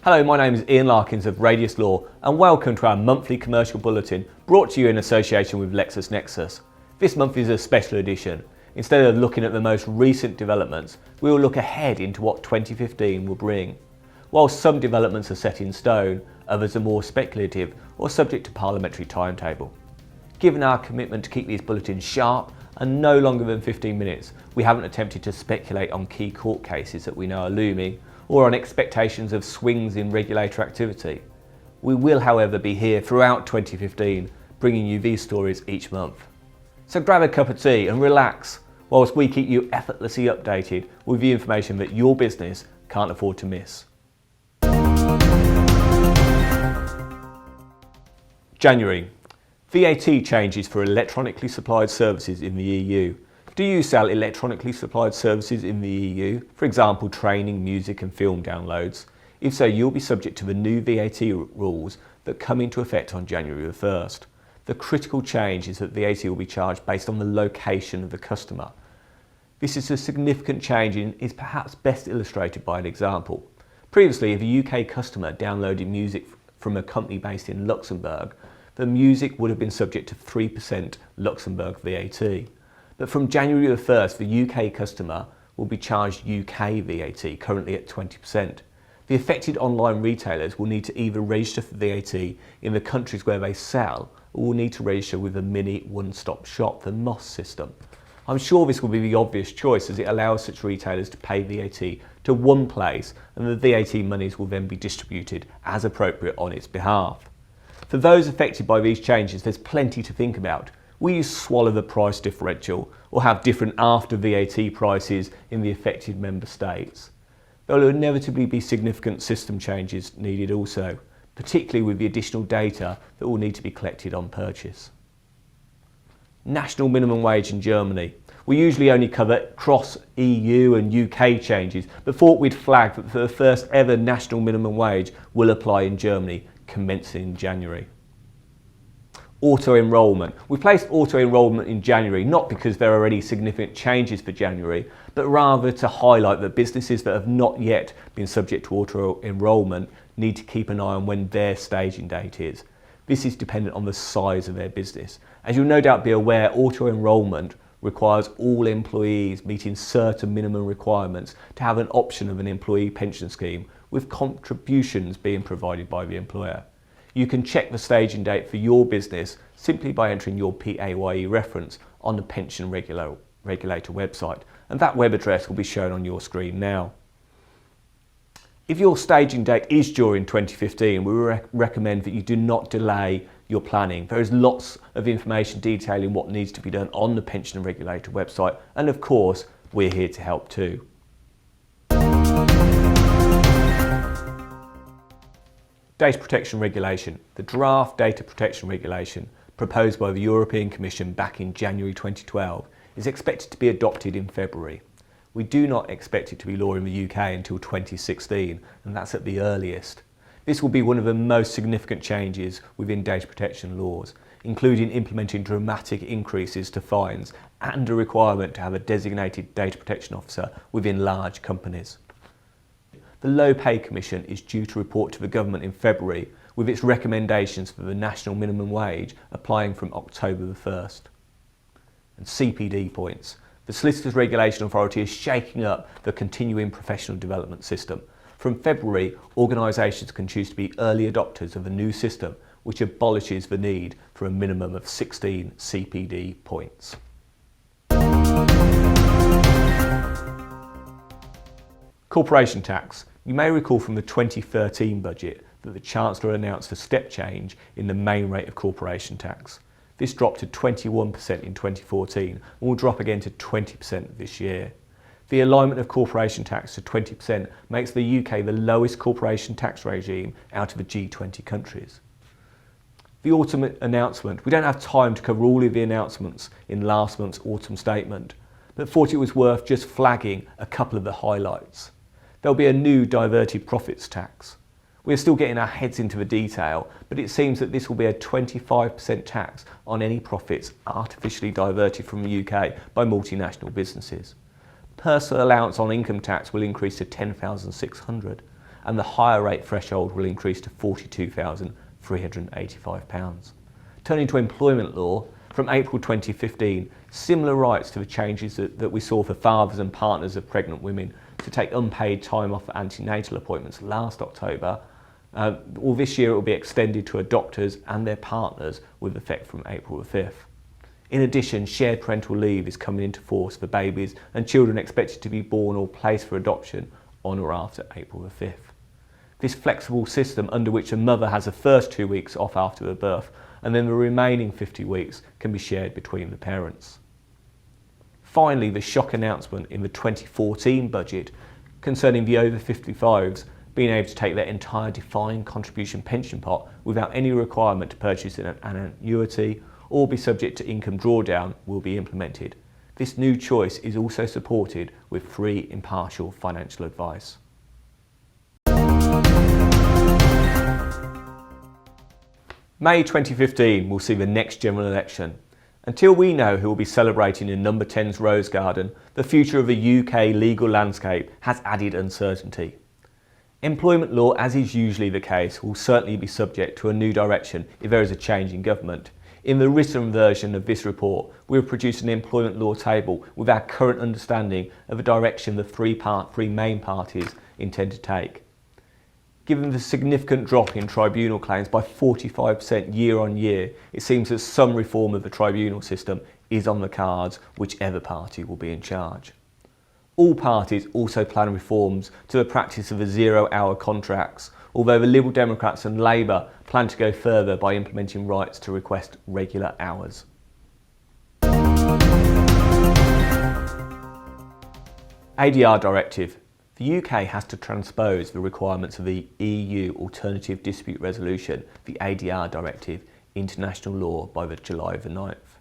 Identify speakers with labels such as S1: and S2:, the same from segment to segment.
S1: Hello, my name is Ian Larkins of Radius Law and welcome to our monthly commercial bulletin brought to you in association with LexisNexis. This month is a special edition. Instead of looking at the most recent developments, we will look ahead into what 2015 will bring. While some developments are set in stone, others are more speculative or subject to parliamentary timetable. Given our commitment to keep these bulletins sharp and no longer than 15 minutes, we haven't attempted to speculate on key court cases that we know are looming or on expectations of swings in regulator activity. We will, however, be here throughout 2015, bringing you these stories each month. So grab a cup of tea and relax, whilst we keep you effortlessly updated with the information that your business can't afford to miss. January. VAT changes for electronically supplied services in the EU. Do you sell electronically supplied services in the EU, for example training, music and film downloads? If so, you'll be subject to the new VAT rules that come into effect on January the 1st. The critical change is that VAT will be charged based on the location of the customer. This is a significant change and is perhaps best illustrated by an example. Previously, if a UK customer downloaded music from a company based in Luxembourg, the music would have been subject to 3% Luxembourg VAT. But from January the 1st, the UK customer will be charged UK VAT, currently at 20%. The affected online retailers will need to either register for VAT in the countries where they sell, or will need to register with a mini one-stop shop, the MOS system. I'm sure this will be the obvious choice as it allows such retailers to pay VAT to one place and the VAT monies will then be distributed as appropriate on its behalf. For those affected by these changes, there's plenty to think about. Will you swallow the price differential or have different after VAT prices in the affected member states? There will inevitably be significant system changes needed also, particularly with the additional data that will need to be collected on purchase. National minimum wage in Germany. We usually only cover cross EU and UK changes, but thought we'd flag that the first ever national minimum wage will apply in Germany, commencing in January. Auto-enrolment. We placed auto-enrolment in January not because there are any significant changes for January, but rather to highlight that businesses that have not yet been subject to auto-enrolment need to keep an eye on when their staging date is. This is dependent on the size of their business. As you'll no doubt be aware, auto-enrolment requires all employees meeting certain minimum requirements to have an option of an employee pension scheme, with contributions being provided by the employer. You can check the staging date for your business simply by entering your PAYE reference on the pension regulator website, and that web address will be shown on your screen now. If your staging date is during 2015, we recommend that you do not delay your planning. There is lots of information detailing what needs to be done on the pension regulator website, and of course we're here to help too. Data Protection Regulation. The draft Data Protection Regulation, proposed by the European Commission back in January 2012, is expected to be adopted in February. We do not expect it to be law in the UK until 2016, and that's at the earliest. This will be one of the most significant changes within data protection laws, including implementing dramatic increases to fines and a requirement to have a designated data protection officer within large companies. The Low Pay Commission is due to report to the government in February with its recommendations for the national minimum wage applying from October the 1st. And CPD points. The Solicitors Regulation Authority is shaking up the continuing professional development system. From February, organisations can choose to be early adopters of a new system which abolishes the need for a minimum of 16 CPD points. Corporation tax. You may recall from the 2013 budget that the Chancellor announced a step change in the main rate of corporation tax. This dropped to 21% in 2014 and will drop again to 20% this year. The alignment of corporation tax to 20% makes the UK the lowest corporation tax regime out of the G20 countries. The autumn announcement. We don't have time to cover all of the announcements in last month's autumn statement, but thought it was worth just flagging a couple of the highlights. There'll be a new diverted profits tax. We're still getting our heads into the detail, but it seems that this will be a 25% tax on any profits artificially diverted from the UK by multinational businesses. Personal allowance on income tax will increase to $10,600, and the higher rate threshold will increase to £42,385. Turning to employment law, from April 2015, similar rights to the changes that we saw for fathers and partners of pregnant women to take unpaid time off for antenatal appointments last October, this year it will be extended to doctors and their partners with effect from April the 5th. In addition, shared parental leave is coming into force for babies and children expected to be born or placed for adoption on or after April the 5th. This flexible system, under which a mother has the first 2 weeks off after her birth and then the remaining 50 weeks can be shared between the parents. Finally, the shock announcement in the 2014 budget concerning the over 55s being able to take their entire defined contribution pension pot without any requirement to purchase an annuity or be subject to income drawdown will be implemented. This new choice is also supported with free impartial financial advice. May 2015 will see the next general election. Until we know who will be celebrating in Number 10's Rose Garden, the future of the UK legal landscape has added uncertainty. Employment law, as is usually the case, will certainly be subject to a new direction if there is a change in government. In the written version of this report, we have produced an employment law table with our current understanding of the direction the three main parties intend to take. Given the significant drop in tribunal claims by 45% year on year, it seems that some reform of the tribunal system is on the cards, whichever party will be in charge. All parties also plan reforms to the practice of the zero-hour contracts, although the Liberal Democrats and Labour plan to go further by implementing rights to request regular hours. ADR Directive. The UK has to transpose the requirements of the EU Alternative Dispute Resolution, the ADR Directive, into national law by July the 9th.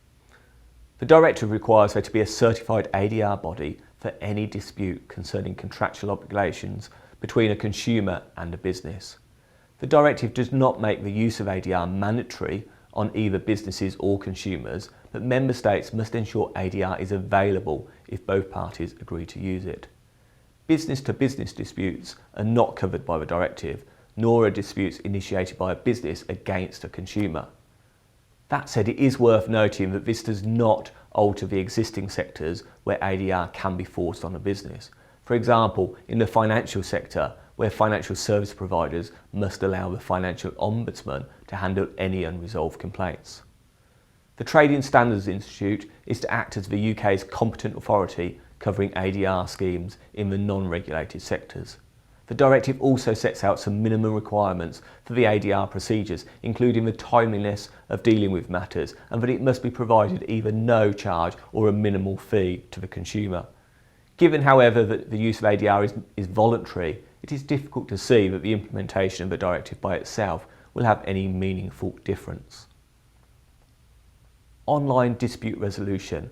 S1: The directive requires there to be a certified ADR body for any dispute concerning contractual obligations between a consumer and a business. The directive does not make the use of ADR mandatory on either businesses or consumers, but member states must ensure ADR is available if both parties agree to use it. Business-to-business disputes are not covered by the directive, nor are disputes initiated by a business against a consumer. That said, it is worth noting that this does not alter the existing sectors where ADR can be forced on a business. For example, in the financial sector, where financial service providers must allow the Financial Ombudsman to handle any unresolved complaints. The Trading Standards Institute is to act as the UK's competent authority covering ADR schemes in the non-regulated sectors. The directive also sets out some minimum requirements for the ADR procedures, including the timeliness of dealing with matters and that it must be provided either no charge or a minimal fee to the consumer. Given, however, that the use of ADR is voluntary, it is difficult to see that the implementation of the directive by itself will have any meaningful difference. Online dispute resolution,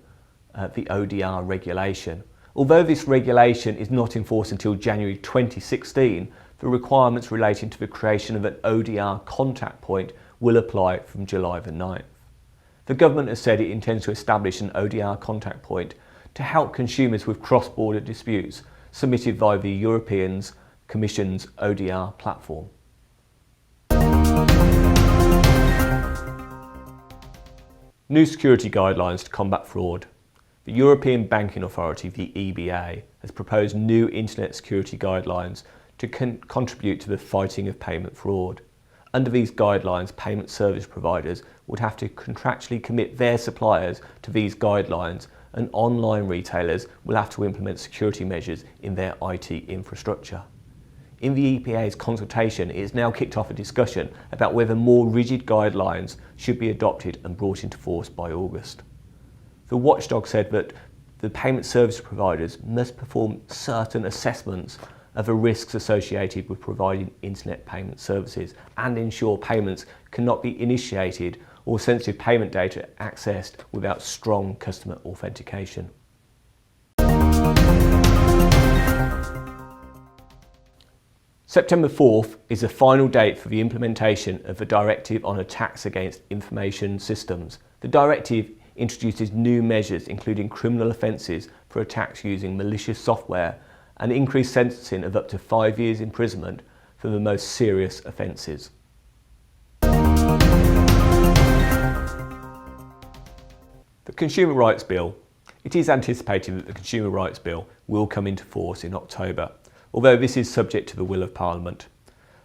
S1: the ODR regulation. Although this regulation is not enforced until January 2016, the requirements relating to the creation of an ODR contact point will apply from July the 9th. The government has said it intends to establish an ODR contact point to help consumers with cross-border disputes submitted via the European Commission's ODR platform. New security guidelines to combat fraud. The European Banking Authority, the EBA, has proposed new internet security guidelines to contribute to the fighting of payment fraud. Under these guidelines, payment service providers would have to contractually commit their suppliers to these guidelines, and online retailers will have to implement security measures in their IT infrastructure. In the EPA's consultation, it has now kicked off a discussion about whether more rigid guidelines should be adopted and brought into force by August. The watchdog said that the payment service providers must perform certain assessments of the risks associated with providing internet payment services and ensure payments cannot be initiated or sensitive payment data accessed without strong customer authentication. September 4th is the final date for the implementation of the Directive on Attacks Against Information Systems. The directive introduces new measures including criminal offences for attacks using malicious software, and increased sentencing of up to 5 years imprisonment for the most serious offences. The Consumer Rights Bill. It is anticipated that the Consumer Rights Bill will come into force in October, although this is subject to the will of Parliament.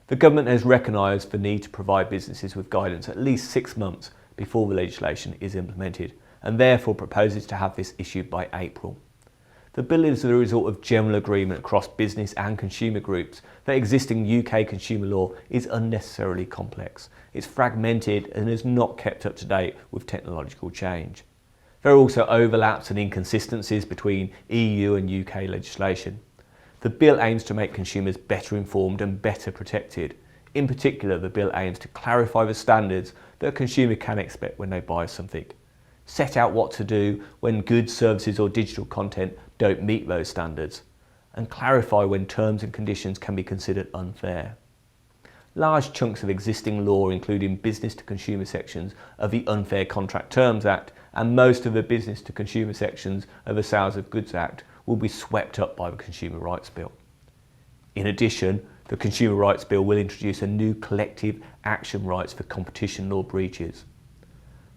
S1: The government has recognised the need to provide businesses with guidance at least 6 months before the legislation is implemented, and therefore proposes to have this issued by April. The bill is the result of general agreement across business and consumer groups that existing UK consumer law is unnecessarily complex. It's fragmented and is not kept up to date with technological change. There are also overlaps and inconsistencies between EU and UK legislation. The bill aims to make consumers better informed and better protected. In particular, the bill aims to clarify the standards that a consumer can expect when they buy something, set out what to do when goods, services or digital content don't meet those standards, and clarify when terms and conditions can be considered unfair. Large chunks of existing law, including business to consumer sections of the Unfair Contract Terms Act and most of the business to consumer sections of the Sales of Goods Act, will be swept up by the Consumer Rights Bill. In addition, the Consumer Rights Bill will introduce a new collective action rights for competition law breaches.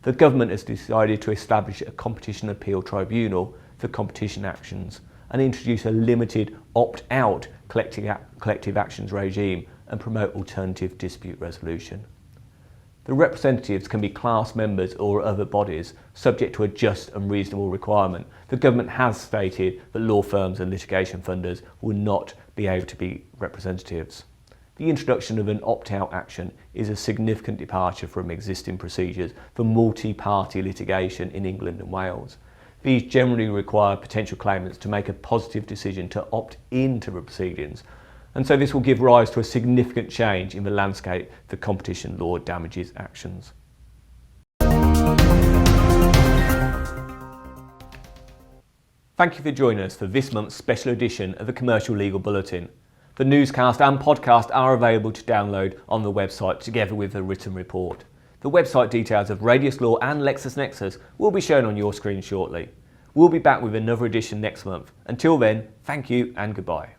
S1: The government has decided to establish a competition appeal tribunal for competition actions and introduce a limited opt-out collective actions regime and promote alternative dispute resolution. The representatives can be class members or other bodies subject to a just and reasonable requirement. The government has stated that law firms and litigation funders will not be able to be representatives. The introduction of an opt-out action is a significant departure from existing procedures for multi-party litigation in England and Wales. These generally require potential claimants to make a positive decision to opt into the proceedings, and so this will give rise to a significant change in the landscape for competition law damages actions. Thank you for joining us for this month's special edition of the Commercial Legal Bulletin. The newscast and podcast are available to download on the website together with the written report. The website details of Radius Law and LexisNexis will be shown on your screen shortly. We'll be back with another edition next month. Until then, thank you and goodbye.